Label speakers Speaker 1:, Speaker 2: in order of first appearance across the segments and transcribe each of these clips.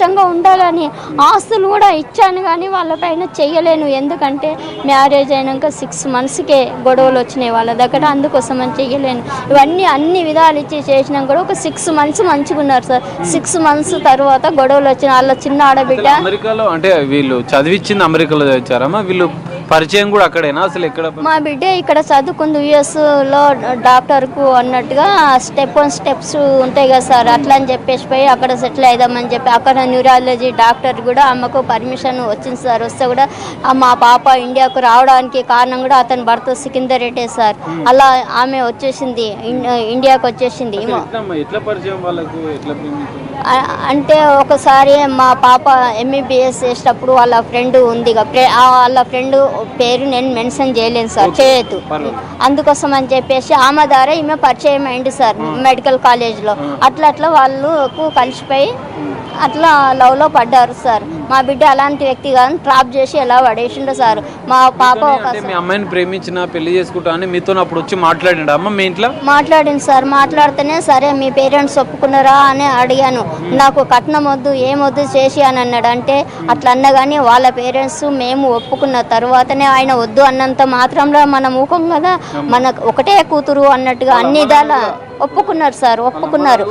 Speaker 1: సంతోషంగా ఉండాలని ఆస్తులు కూడా ఇచ్చాను, కానీ వాళ్ళపైన చెయ్యలేను. ఎందుకంటే మ్యారేజ్ అయినాక 6 monthsకే గొడవలు వచ్చినాయి వాళ్ళ దగ్గర, అందుకోసం అని చెయ్యలేను. ఇవన్నీ అన్ని విధాలు ఇచ్చి చేసినా కూడా ఒక 6 months మంచిగా ఉన్నారు సార్. 6 months తర్వాత గొడవలు వచ్చిన వాళ్ళ చిన్న ఆడబిడ్డ.
Speaker 2: అమెరికాలో అంటే వీళ్ళు చదివించింది అమెరికాలో చదివించారమ్మా? వీళ్ళు పరిచయం కూడా అక్కడేనా అసలు? ఎక్కడ
Speaker 1: మా బిడ్డ ఇక్కడ చదువుకుంది US లో డాక్టర్కు అన్నట్టుగా స్టెప్స్ ఉంటాయి కదా సార్, అట్లా అని చెప్పేసి పోయి అక్కడ సెటిల్ అయిదామని చెప్పి అక్కడ న్యూరాలజీ డాక్టర్ కూడా అమ్మకు పర్మిషన్ వచ్చింది సార్. వస్తే కూడా మా పాప ఇండియాకు రావడానికి కారణం కూడా అతని భర్త సికిందర్ రెడ్డి సార్. అలా ఆమె వచ్చేసింది, ఇండియాకు వచ్చేసింది. అంటే ఒకసారి మా పాప MBBS చేసేటప్పుడు వాళ్ళ ఫ్రెండ్ ఉంది, వాళ్ళ ఫ్రెండ్ పేరు నేను మెన్షన్ చేయలేను సార్, చేయొద్దు. అందుకోసం అని చెప్పేసి ఆమె ద్వారా ఈమె పరిచయం అయింది సార్ మెడికల్ కాలేజ్లో. అట్లా వాళ్ళకు కలిసిపోయి అట్లా లవ్లో పడ్డారు సార్. మా బిడ్డ అలాంటి వ్యక్తి కానీ ట్రాప్ చేసి ఎలా పడేసిండో సార్. మా పాప
Speaker 2: మీ అమ్మాయిని ప్రేమించిన పెళ్లి చేసుకుంటా అని మీతో అప్పుడు వచ్చి మాట్లాడిండు అమ్మ మీ ఇంట్లో?
Speaker 1: మాట్లాడింది సార్. మాట్లాడితేనే సరే మీ పేరెంట్స్ ఒప్పుకున్నారా అని అడిగాను. నాకు కట్నం వద్దు ఏమొద్దు చేసి అని అన్నాడు. అంటే అట్లా అన్నా కానీ వాళ్ళ పేరెంట్స్ మేము ఒప్పుకున్న తర్వాతనే ఆయన వద్దు అన్నంత మాత్రంలో మనం ఊకం కదా, మనకు ఒకటే కూతురు అన్నట్టుగా అన్ని విధాలా ఒప్పుకున్నారు సార్. ఒప్పుకున్నారు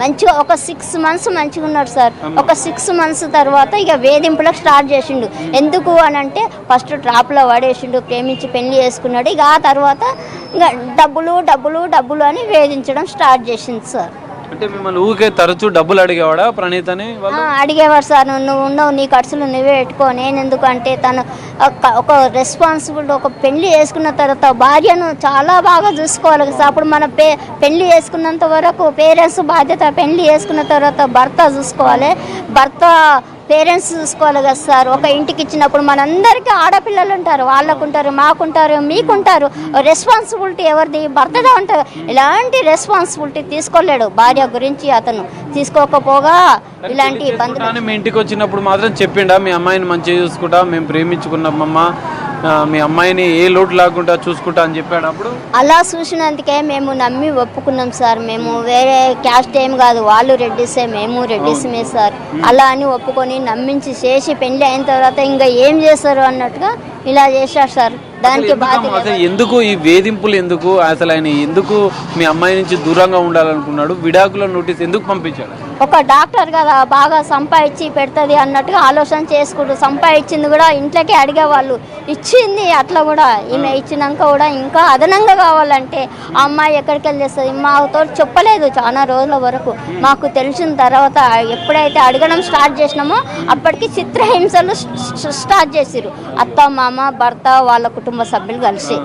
Speaker 1: మంచిగా. ఒక 6 months మంచిగా ఉన్నారు సార్. ఒక 6 months తర్వాత ఇక వేధింపులకు స్టార్ట్ చేసిండు. ఎందుకు అని అంటే ఫస్ట్ ట్రాప్లో పడేసిండు, ప్రేమించి పెళ్లి చేసుకున్నాడు. ఇక ఆ తర్వాత ఇక డబ్బులు అని వేధించడం స్టార్ట్ చేసింది సార్.
Speaker 2: అంటే మిమ్మల్ని ఊరికే తరచూ డబ్బులు అడిగేవాడా ప్రణీతని?
Speaker 1: అడిగేవాడు సార్. నువ్వు ఉండవు, నీ ఖర్చులు నువ్వే పెట్టుకో. నేను ఎందుకంటే తను ఒక రెస్పాన్సిబిలిటీ, ఒక పెళ్లి చేసుకున్న తర్వాత భార్యను చాలా బాగా చూసుకోవాలి సార్. అప్పుడు మన పెళ్లి చేసుకున్నంత వరకు పేరెంట్స్ బాధ్యత, పెళ్లి చేసుకున్న తర్వాత భర్త చూసుకోవాలి, భర్త పేరెంట్స్ చూసుకోవాలి కదా సార్. ఒక ఇంటికి ఇచ్చినప్పుడు మనందరికీ ఆడపిల్లలు ఉంటారు, వాళ్ళకుంటారు, మాకుంటారు, మీకుంటారు. రెస్పాన్సిబిలిటీ ఎవరిది? భర్తగా ఉంటారు. ఇలాంటి రెస్పాన్సిబిలిటీ తీసుకోలేడు భార్య గురించి అతను. తీసుకోకపోగా ఇలాంటి ఇబ్బందులు.
Speaker 2: మీ ఇంటికి వచ్చినప్పుడు మాత్రం చెప్పిండా మీ అమ్మాయిని మంచిగా చూసుకుంటా, మేము ప్రేమించుకున్నామమ్మ, మీ అమ్మాయిని ఏ లోటు లేకుండా చూసుకుంటా అని చెప్పాడు అప్పుడు? అలా
Speaker 1: చూసినందుకే మేము నమ్మి ఒప్పుకున్నాం సార్. మేము వేరే క్యాస్ట్ ఏం కాదు, వాళ్ళు రెడ్డిసే, మేము రెడ్డిసమే సార్. అలా అని ఒప్పుకొని నమ్మించి చేసి పెళ్లి అయిన తర్వాత ఇంకా ఏం చేస్తారు అన్నట్టుగా ఇలా చేశారు సార్. దానికి బాధ్యత
Speaker 2: ఎందుకు ఈ వేధింపులు? ఎందుకు అసలు ఆయన ఎందుకు మీ అమ్మాయి నుంచి దూరంగా ఉండాలనుకున్నాడు? విడాకుల నోటీస్ ఎందుకు పంపించాడు?
Speaker 1: ఒక డాక్టర్ కదా, బాగా సంపాదించి పెడుతుంది అన్నట్టుగా ఆలోచన చేసుకుంటూ సంపాదించింది కూడా ఇంట్లోకి అడిగేవాళ్ళు, ఇచ్చింది అట్లా కూడా. ఈమె ఇచ్చినాక కూడా ఇంకా అదనంగా కావాలంటే ఆ అమ్మాయి ఎక్కడికి వెళ్ళి చేస్తుంది. మాతో చెప్పలేదు చాలా రోజుల వరకు. మాకు తెలిసిన తర్వాత ఎప్పుడైతే అడగడం స్టార్ట్ చేసినామో అప్పటికి చిత్రహింసలు స్టార్ట్ చేసిరు అత్త, మామ, భర్త, వాళ్ళ కుటుంబ సభ్యులు కలిసి.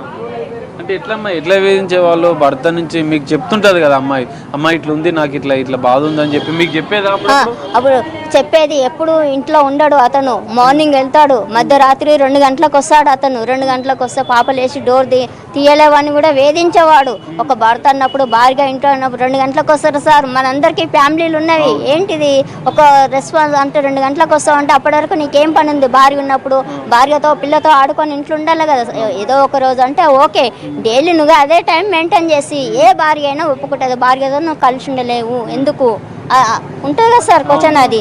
Speaker 2: అంటే ఎట్లా వేధించే వాళ్ళు? భర్త నుంచి మీకు చెప్తుంటది కదా అమ్మాయి, అమ్మాయి ఇట్లా ఉంది, నాకు ఇట్లా బాధ ఉందని చెప్పి మీకు చెప్పేదా?
Speaker 1: అప్పుడు చెప్పేది. ఎప్పుడు ఇంట్లో ఉండడు అతను. మార్నింగ్ వెళ్తాడు, మధ్యరాత్రి 2 గంటలకు వస్తాడు అతను. 2 గంటలకు వస్తే పాప లేచి డోర్ తీయలేవని కూడా వేధించేవాడు. ఒక భర్త అన్నప్పుడు, భార్య ఇంట్లో ఉన్నప్పుడు 2 గంటలకు వస్తారు సార్. మనందరికీ ఫ్యామిలీలు ఉన్నవి. ఏంటిది ఒక రెస్పాన్స్ అంటే 2 గంటలకు వస్తావు అంటే అప్పటి వరకు నీకేం పని ఉంది? భార్య ఉన్నప్పుడు భార్యతో పిల్లతో ఆడుకొని ఇంట్లో ఉండాలి కదా. ఏదో ఒక రోజు అంటే ఓకే, డైలీ నువ్వు అదే టైం మెయింటైన్ చేసి ఏ భార్య అయినా ఒప్పుకుంటుంది. భార్యతో నువ్వు కలిసి ఉండలేవు ఎందుకు ఉంటుంది కదా సార్ క్వశ్చన్ అది.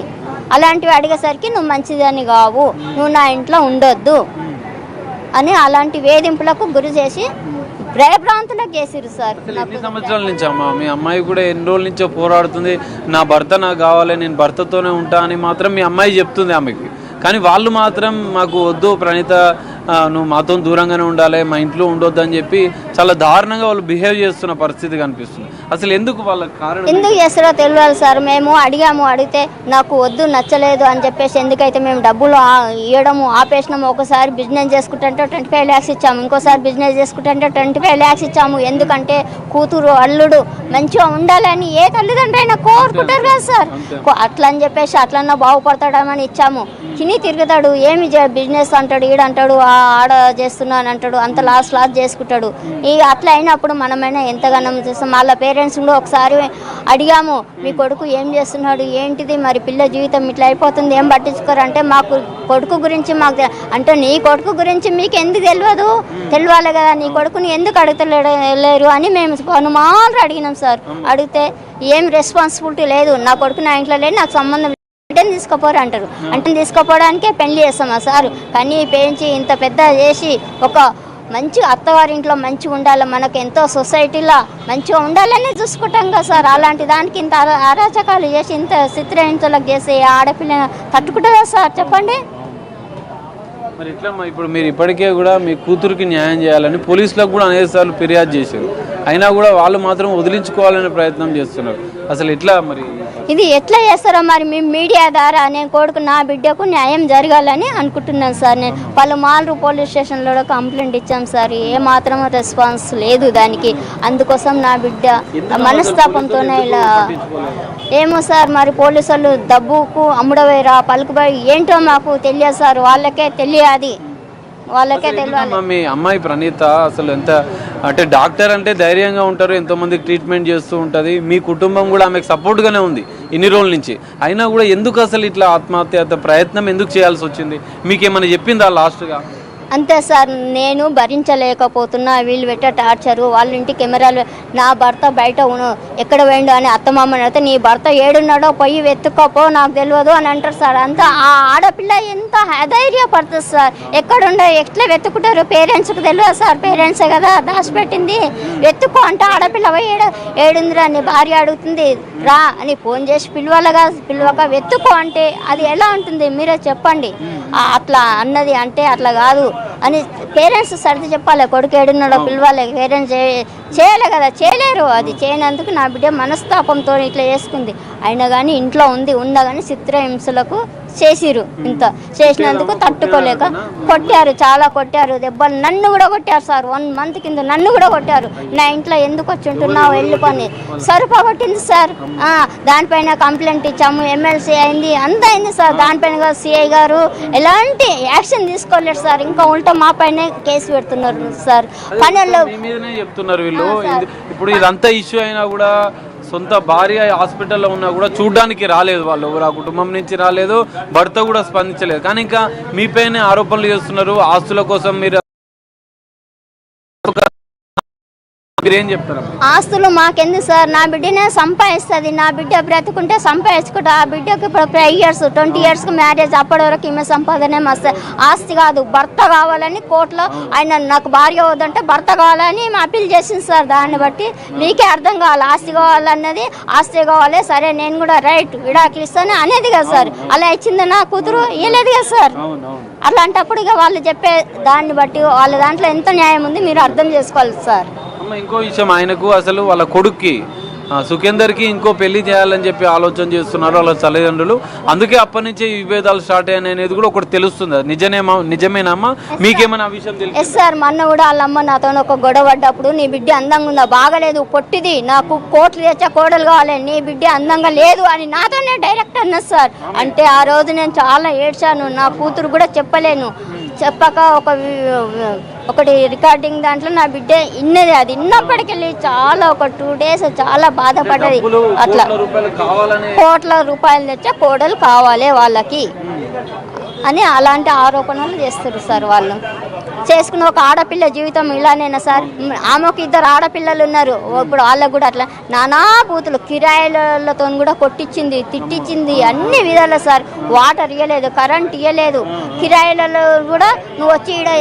Speaker 1: అలాంటివి అడిగేసరికి నువ్వు మంచిదని కావు, నువ్వు నా ఇంట్లో ఉండొద్దు అని అలాంటి వేధింపులకు గురి చేసి భయభ్రాంతులకు చేసిరు సార్.
Speaker 2: ఎన్ని సంవత్సరాల నుంచి అమ్మా మీ అమ్మాయి కూడా ఎన్ని రోజుల నుంచో పోరాడుతుంది, నా భర్త నాకు కావాలి, నేను భర్తతోనే ఉంటా అని మాత్రం మీ అమ్మాయి చెప్తుంది ఆమెకి. కానీ వాళ్ళు మాత్రం మాకు వద్దు ప్రణీత, నువ్వు మాతో దూరంగానే ఉండాలి, మా ఇంట్లో ఉండొద్దు అని చెప్పి చాలా దారుణంగా వాళ్ళు బిహేవ్ చేస్తున్న పరిస్థితి కనిపిస్తుంది. అసలు ఎందుకు? వాళ్ళ కారణం
Speaker 1: ఎందుకు చేస్తారో తెలియాలి సార్. మేము అడిగాము, అడిగితే నాకు వద్దు, నచ్చలేదు అని చెప్పేసి ఎందుకైతే మేము డబ్బులు ఇవ్వడము ఆపేసినాము. ఒకసారి బిజినెస్ చేసుకుంటే 25 lakhs ఇచ్చాము, ఇంకోసారి బిజినెస్ చేసుకుంటే 25 lakhs ఇచ్చాము. ఎందుకంటే కూతురు అల్లుడు మంచిగా ఉండాలని ఏ తల్లిదండ్రులు అయినా కోరుకుంటారు కదా సార్. అట్లా అని చెప్పేసి అట్లన్నా బాగుపడతాడమని ఇచ్చాము. తిని తిరుగుతాడు, ఏమి బిజినెస్ అంటాడు, ఈడంటాడు, ఆడ చేస్తున్నాను అంటాడు, అంత లాస్ చేసుకుంటాడు. ఇక అట్లా అయినప్పుడు మనమైనా ఎంతగానో చేస్తాం. వాళ్ళ పేరెంట్స్ కూడా ఒకసారి అడిగాము, మీ కొడుకు ఏం చేస్తున్నాడు, ఏంటిది మరి పిల్ల జీవితం ఇట్లా అయిపోతుంది, ఏం పట్టించుకోరు అంటే మాకు కొడుకు గురించి మాకు అంటే నీ కొడుకు గురించి మీకు ఎందుకు తెలియాలి కదా, నీ కొడుకుని ఎందుకు అడుగుతలేరు అని మేము అనుమానాలు అడిగినాం సార్. అడిగితే ఏం రెస్పాన్సిబిలిటీ లేదు, నా కొడుకు నా ఇంట్లో లేదు, నాకు సంబంధం బిడ్డని తీసుకుపోరు అంటారు. అంటే తీసుకోపోవడానికే పెళ్లి చేస్తామా సార్? కానీ పెంచి ఇంత పెద్ద చేసి ఒక మంచి అత్తవారింట్లో మంచిగా ఉండాలి, మనకు ఎంతో సొసైటీలో మంచిగా ఉండాలని చూసుకుంటాం కదా సార్. అలాంటి దానికి ఇంత అరాచకాలు చేసి ఇంత చిత్రహింసలకు చేసి ఆడపిల్ల తట్టుకుంటుందా సార్ చెప్పండి?
Speaker 2: మరి ఎట్లమ్మా ఇప్పుడు మీరు ఇప్పటికే కూడా మీ కూతురికి న్యాయం చేయాలని పోలీసులకు కూడా అనేకసార్లు ఫిర్యాదు చేశారు, అయినా కూడా వాళ్ళు మాత్రం వదిలించుకోవాలనే ప్రయత్నం చేస్తున్నారు. అసలు ఎట్లా మరి
Speaker 1: ఇది ఎట్లా చేస్తారో మరి మేము మీడియా ద్వారా నేను కొడుకు నా బిడ్డకు న్యాయం జరగాలని అనుకుంటున్నాను సార్. నేను పలుమార్లు పోలీస్ స్టేషన్లో కంప్లైంట్ ఇచ్చాం సార్, ఏ మాత్రం రెస్పాన్స్ లేదు దానికి. అందుకోసం నా బిడ్డ మనస్తాపంతోనే ఇలా ఏమో సార్, మరి పోలీసు వాళ్ళు డబ్బుకు అమ్ముడవేరా పలుకుబడి ఏంటో మాకు తెలియదు సార్, వాళ్ళకే తెలియాలి, వాళ్ళకే తెలియాలి.
Speaker 2: మీ అమ్మాయి ప్రణీత అసలు ఎంత అంటే డాక్టర్ అంటే ధైర్యంగా ఉంటారు, ఎంతోమందికి ట్రీట్మెంట్ చేస్తూ ఉంటుంది, మీ కుటుంబం కూడా ఆమెకు సపోర్ట్గానే ఉంది ఇన్ని రోజుల నుంచి, అయినా కూడా ఎందుకు అసలు ఇట్లా ఆత్మహత్య ప్రయత్నం ఎందుకు చేయాల్సి వచ్చింది? మీకేమైనా చెప్పిందా లాస్ట్గా?
Speaker 1: అంతే సార్, నేను భరించలేకపోతున్నా వీళ్ళు పెట్టే టార్చరు. వాళ్ళ ఇంటి కెమెరాలు నా భర్త బయట ఎక్కడ పోయిండు అని అత్తమామని అయితే నీ భర్త ఏడున్నాడో పోయి వెతుక్కోపో నాకు తెలియదు అని అంటారు సార్. అంతా ఆ ఆడపిల్ల ఎంత అధైర్యపడుతుంది సార్, ఎక్కడుండో ఎట్లా వెతుకుంటారు? పేరెంట్స్కి తెలియదు సార్, పేరెంట్సే కదా దాచిపెట్టింది, వెతుక్కో అంటే ఆడపిల్ల పోయి ఏడుందిరా అని భార్య అడుగుతుంది, రా అని ఫోన్ చేసి పిలవక వెతుక్కో అంటే అది ఎలా ఉంటుంది మీరే చెప్పండి? అట్లా అన్నది అంటే అట్లా కాదు అని పేరెంట్స్ సర్ది చెప్పాలి, కొడుకు ఏడున్నాడో పిలవాలి. పేరెంట్స్ చేయలే కదా, చేయలేరు. అది చేయనందుకు నా బిడ్డ మనస్తాపంతో ఇట్లా చేసుకుంది. అయినా కానీ ఇంట్లో ఉన్నా కానీ చిత్రహింసలకు చేసిరు. ఇంత చేసినందుకు తట్టుకోలేక కొట్టారు, చాలా కొట్టారు, దెబ్బలు నన్ను కూడా కొట్టారు సార్. 1 month కింద నన్ను కూడా కొట్టారు. నా ఇంట్లో ఎందుకు వచ్చి ఉంటున్నావు వెళ్ళుకొని సరుపా కొట్టింది సార్. దానిపైన కంప్లైంట్ ఇచ్చాము, ఎమ్మెల్సీ అయింది, అంతా అయింది సార్. దానిపైన సిఐ గారు ఎలాంటి యాక్షన్ తీసుకోలేదు సార్, ఇంకా ఉల్టా మా పైన కేసు పెడుతున్నారు సార్. పనుల్లో
Speaker 2: చెప్తున్నారు వీళ్ళు. ఇప్పుడు ఇదంతా ఇష్యూ అయినా కూడా సొంత భార్య హాస్పిటల్లో ఉన్నా కూడా చూడడానికి రాలేదు వాళ్ళు, ఎవరు ఆ కుటుంబం నుంచి రాలేదు, భర్త కూడా స్పందించలేదు. కానీ ఇంకా మీపైనే ఆరోపణలు చేస్తున్నారు ఆస్తుల కోసం. మీరేం చెప్తారు?
Speaker 1: ఆస్తులు మాకెందుకు సార్, నా బిడ్డనే సంపాదిస్తుంది, నా బిడ్డ బ్రతుకుంటే సంపాదించుకుంటా. ఆ బిడ్డకి ఇప్పుడు 5 years 20 years మ్యారేజ్, అప్పటి వరకు ఈమె సంపాదనే మస్తు. ఆస్తి కాదు భర్త కావాలని కోర్టులో ఆయన నాకు భార్య వద్దంటే భర్త కావాలని అప్పీల్ చేసింది సార్. దాన్ని బట్టి మీకే అర్థం కావాలి, ఆస్తి కావాలన్నది ఆస్తి కావాలి, సరే నేను కూడా రైట్ విడాకులు ఇస్తాను అనేది కదా సార్. అలా ఇచ్చింది నా కూతురు, ఇవ్వలేదు కదా సార్. అలాంటప్పుడు ఇక వాళ్ళు చెప్పే దాన్ని బట్టి వాళ్ళ దాంట్లో ఎంత న్యాయం ఉంది మీరు అర్థం చేసుకోవాలి సార్.
Speaker 2: ఇంకో విషయం, ఆయనకు అసలు వాళ్ళ కొడుక్కి సుఖేందర్కి ఇంకో పెళ్లి చేయాలని చెప్పి ఆలోచన చేస్తున్నారు వాళ్ళ తల్లిదండ్రులు. అందుకే అప్పటి నుంచి విభేదాలు స్టార్ట్ అయ్యాయి అనేది కూడా ఒకటి తెలుస్తుంది. నిజమేనమ్మా? మీకేమైనా ఆ విషయం తెలుసు?
Speaker 1: ఎస్ సార్, మొన్న కూడా వాళ్ళమ్మ నాతో ఒక గొడవ పడ్డప్పుడు నీ బిడ్డ అందంగా ఉందా, బాగలేదు, పొట్టిది, నాకు కోట్లు తెచ్చా కోడలు కావాలి, నీ బిడ్డ అందంగా లేదు అని నాతోనే డైరెక్ట్ అన్నది సార్. అంటే ఆ రోజు నేను చాలా ఏడ్చాను, నా కూతురు కూడా చెప్పలేను. చెప్పక ఒకటి రికార్డింగ్ దాంట్లో నా బిడ్డ ఇన్నది, అది ఇన్నప్పటికెళ్ళి చాలా ఒక 2 days చాలా బాధపడ్డది. అట్లా కోట్ల రూపాయలు తెచ్చా కోడలు కావాలి వాళ్ళకి అని అలాంటి ఆరోపణలు చేస్తారు సార్. వాళ్ళు చేసుకున్న ఒక ఆడపిల్ల జీవితం ఇలానేనా సార్? ఆమెకు 2 ఆడపిల్లలు ఉన్నారు, ఇప్పుడు వాళ్ళకు కూడా అట్లా నానా బూతులు, కిరాయిలతో కూడా కొట్టించింది, తిట్టించింది, అన్ని విధాలు సార్. వాటర్ ఇవ్వలేదు, కరెంట్ ఇవ్వలేదు, కిరాయిలలో కూడా నువ్వు వచ్చి